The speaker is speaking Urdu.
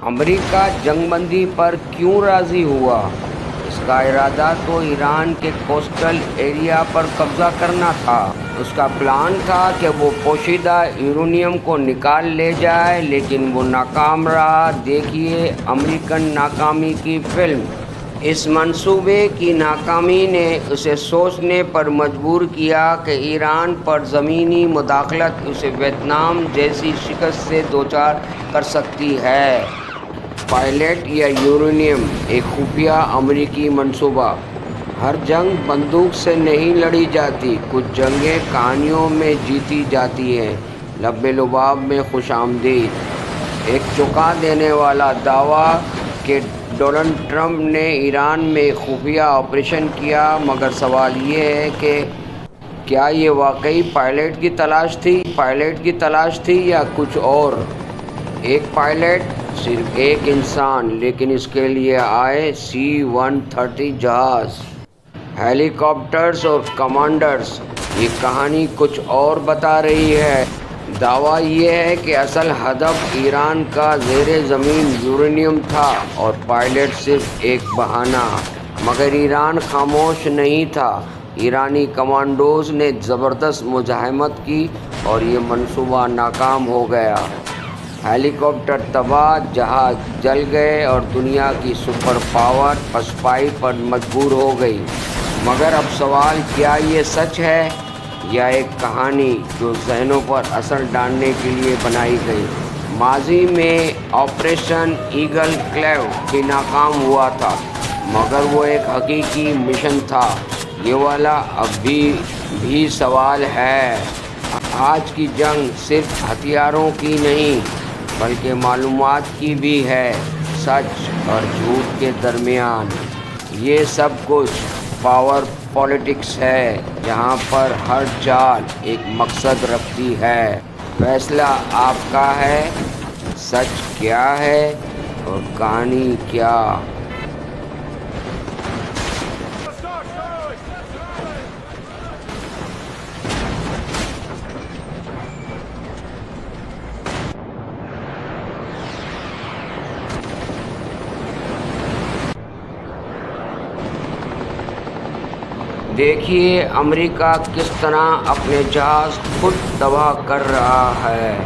امریکہ جنگ بندی پر کیوں راضی ہوا؟ اس کا ارادہ تو ایران کے کوسٹل ایریا پر قبضہ کرنا تھا۔ اس کا پلان تھا کہ وہ پوشیدہ یورینیم کو نکال لے جائے، لیکن وہ ناکام رہا۔ دیکھیے امریکن ناکامی کی فلم۔ اس منصوبے کی ناکامی نے اسے سوچنے پر مجبور کیا کہ ایران پر زمینی مداخلت اسے ویتنام جیسی شکست سے دوچار کر سکتی ہے۔ پائلٹ یا یورینیم، ایک خفیہ امریکی منصوبہ۔ ہر جنگ بندوق سے نہیں لڑی جاتی، کچھ جنگیں کہانیوں میں جیتی جاتی ہیں۔ لب لباب میں خوش آمدید۔ ایک چونکا دینے والا دعویٰ کہ ڈونلڈ ٹرمپ نے ایران میں خفیہ آپریشن کیا، مگر سوال یہ ہے کہ کیا یہ واقعی پائلٹ کی تلاش تھی یا کچھ اور؟ ایک پائلٹ، صرف ایک انسان، لیکن اس کے لیے آئے C-130 جہاز، ہیلی کاپٹرز اور کمانڈرز۔ یہ کہانی کچھ اور بتا رہی ہے۔ دعویٰ یہ ہے کہ اصل ہدف ایران کا زیر زمین یورینیم تھا اور پائلٹ صرف ایک بہانہ۔ مگر ایران خاموش نہیں تھا۔ ایرانی کمانڈوز نے زبردست مزاحمت کی اور یہ منصوبہ ناکام ہو گیا۔ ہیلی کاپٹر تباہ، جہاز جل گئے اور دنیا کی سپر پاور پسپائی پر مجبور ہو گئی۔ مگر اب سوال، کیا یہ سچ ہے یا ایک کہانی جو ذہنوں پر اثر ڈالنے کے لیے بنائی گئی؟ ماضی میں آپریشن ایگل کلیو بھی ناکام ہوا تھا، مگر وہ ایک حقیقی مشن تھا۔ یہ والا اب بھی سوال ہے۔ آج کی جنگ صرف ہتھیاروں کی نہیں بلکہ معلومات کی بھی ہے، سچ اور جھوٹ کے درمیان۔ یہ سب کچھ پاور پالیٹکس ہے، جہاں پر ہر چال ایک مقصد رکھتی ہے۔ فیصلہ آپ کا ہے، سچ کیا ہے اور کہانی کیا؟ دیکھیے امریکہ کس طرح اپنے جہاز خود تباہ کر رہا ہے۔